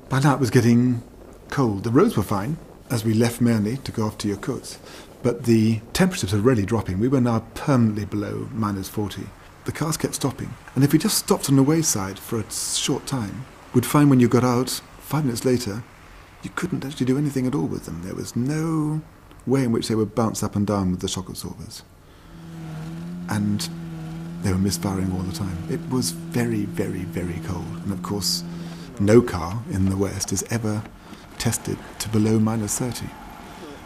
By now it was getting cold. The roads were fine as we left Merney to go off to Yakutsk, but the temperatures were really dropping. We were now permanently below -40. The cars kept stopping, and if we just stopped on the wayside for a short time, we'd find when you got out 5 minutes later, you couldn't actually do anything at all with them. There was no way in which they would bounce up and down with the shock absorbers. And they were misfiring all the time. It was very, very, very cold. And of course, no car in the West is ever tested to below -30.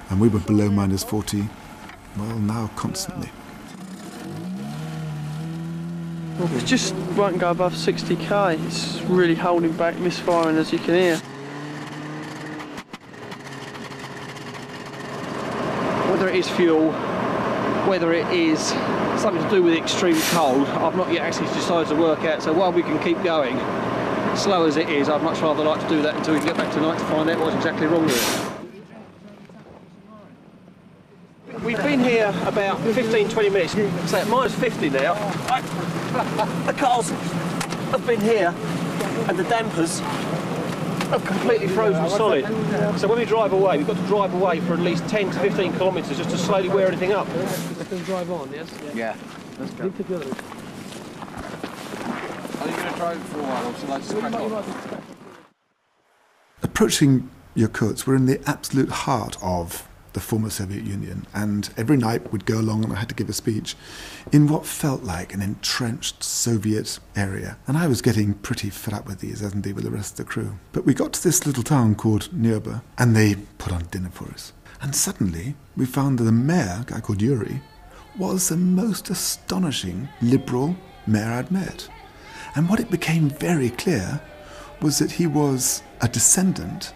And we were below -40, well, now constantly. It just won't go above 60k. It's really holding back misfiring, as you can hear. Whether it is fuel, whether it is something to do with extreme cold, I've not yet actually decided to work out. So while we can keep going, slow as it is, I'd much rather like to do that until we get back tonight to find out what's exactly wrong with it. We've been here about 15-20 minutes, so at -50 now. The cars have been here and the dampers have completely frozen solid. So when we drive away, we've got to drive away for at least 10 to 15 kilometres just to slowly wear anything up. Let them drive on, yes? Yeah. Let's go. Are you going to drive it for a while or shall I just crack on? Approaching Yakutsk, we're in the absolute heart of the former Soviet Union, and every night we'd go along and I had to give a speech in what felt like an entrenched Soviet area. And I was getting pretty fed up with these, as indeed with the rest of the crew. But we got to this little town called Nyurba, and they put on dinner for us. And suddenly we found that the mayor, a guy called Yuri, was the most astonishing liberal mayor I'd met. And what it became very clear was that he was a descendant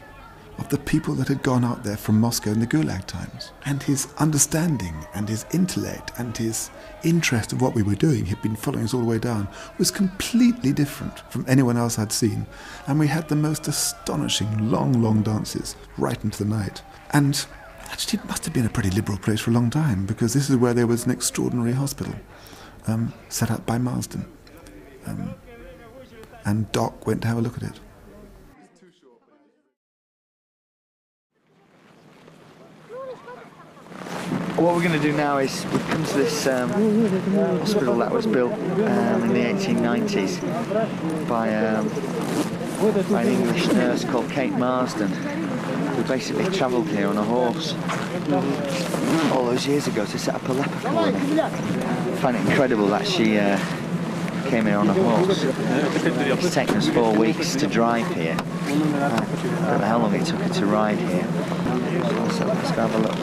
of the people that had gone out there from Moscow in the Gulag times. And his understanding and his intellect and his interest in what we were doing, he'd been following us all the way down, was completely different from anyone else I'd seen. And we had the most astonishing long, long dances right into the night. And actually it must have been a pretty liberal place for a long time, because this is where there was an extraordinary hospital set up by Marsden. And Doc went to have a look at it. What we're going to do now is we've come to this hospital that was built in the 1890s by an English nurse called Kate Marsden, who basically travelled here on a horse all those years ago to set up a leper colony. I find it incredible that she came here on a horse. It's taken us 4 weeks to drive here. I don't know how long it took her to ride here. So let's go have a look.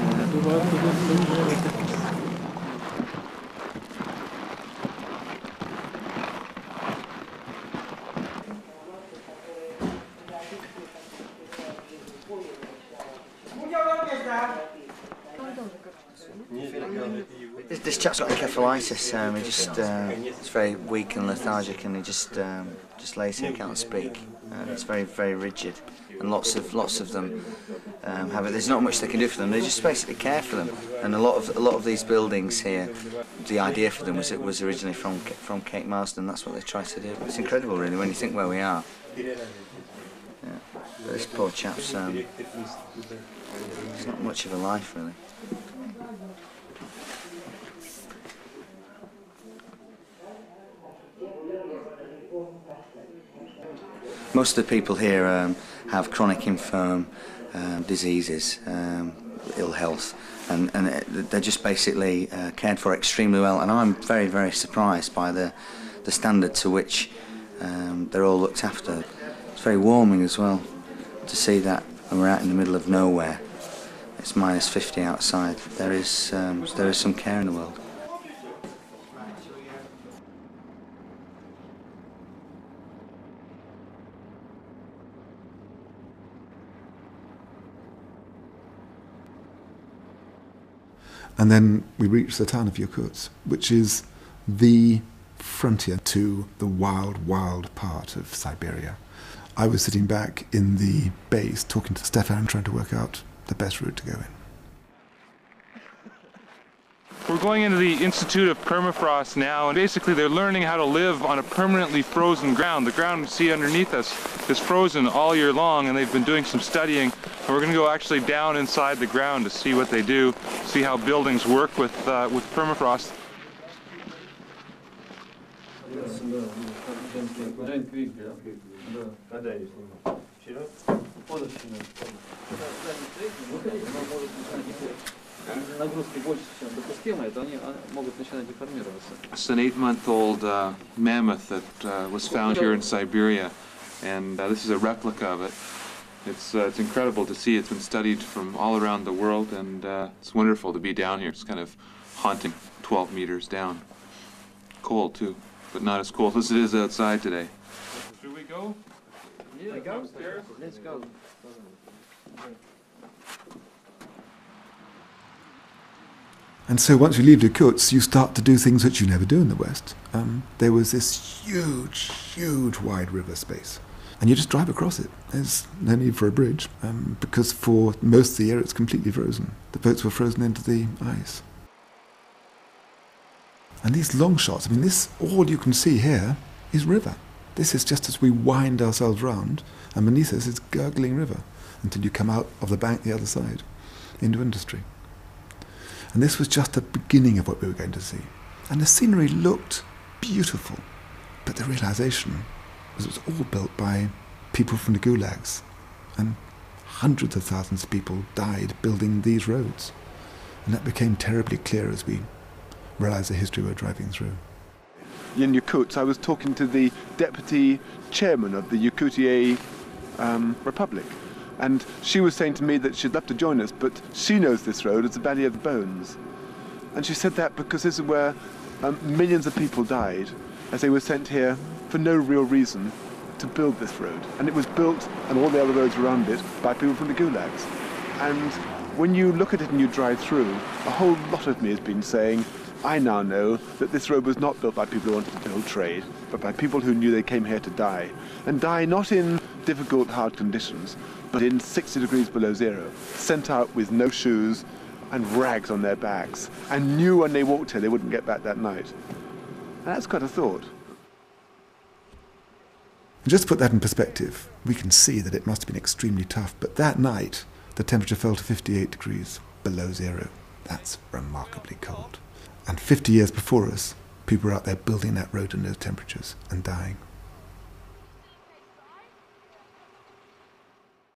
This chap's got encephalitis. He just it's very weak and lethargic, and he just lays here, can't speak. It's very, very rigid, and lots of them have it. There's not much they can do for them. They just basically care for them. And a lot of these buildings here, the idea for them was originally from Kate Marsden. That's what they try to do. It's incredible, really, when you think where we are. Yeah. But this poor chap's it's not much of a life, really. Most of the people here have chronic infirm diseases, ill health, and they're just basically cared for extremely well. And I'm very, very surprised by the standard to which they're all looked after. It's very warming as well to see that when we're out in the middle of nowhere. It's -50 outside. There is some care in the world. And then we reached the town of Yakutsk, which is the frontier to the wild, wild part of Siberia. I was sitting back in the base talking to Stefan, trying to work out the best route to go in. We're going into the Institute of Permafrost now, and basically they're learning how to live on a permanently frozen ground. The ground you see underneath us is frozen all year long, and they've been doing some studying. And we're going to go actually down inside the ground to see what they do, see how buildings work with permafrost. It's an 8-month-old mammoth that was found here in Siberia, and this is a replica of it. It's incredible to see. It's been studied from all around the world, and it's wonderful to be down here. It's kind of haunting, 12 meters down. Cold too, but not as cold as it is outside today. Should we go? Yeah, go upstairs. Let's go. And so once you leave Yakutsk, you start to do things that you never do in the West. There was this huge, huge wide river space. And you just drive across it. There's no need for a bridge, because for most of the year it's completely frozen. The boats were frozen into the ice. And these long shots, I mean, this, all you can see here is river. This is just as we wind ourselves round, and beneath us is gurgling river, until you come out of the bank the other side, into industry. And this was just the beginning of what we were going to see. And the scenery looked beautiful, but the realization was it was all built by people from the gulags, and hundreds of thousands of people died building these roads. And that became terribly clear as we realized the history we were driving through. In Yakutsk, I was talking to the deputy chairman of the Yakutia Republic. And she was saying to me that she'd love to join us, but she knows this road as the Valley of the Bones. And she said that because this is where millions of people died as they were sent here for no real reason to build this road. And it was built, and all the other roads around it, by people from the gulags. And when you look at it and you drive through, a whole lot of me has been saying, I now know that this road was not built by people who wanted to build trade, but by people who knew they came here to die. And die not in difficult, hard conditions, but in 60 degrees below zero, sent out with no shoes and rags on their backs, and knew when they walked here they wouldn't get back that night. And that's quite a thought. Just to put that in perspective, we can see that it must have been extremely tough, but that night the temperature fell to 58 degrees below zero. That's remarkably cold. And 50 years before us, people were out there building that road in those temperatures and dying.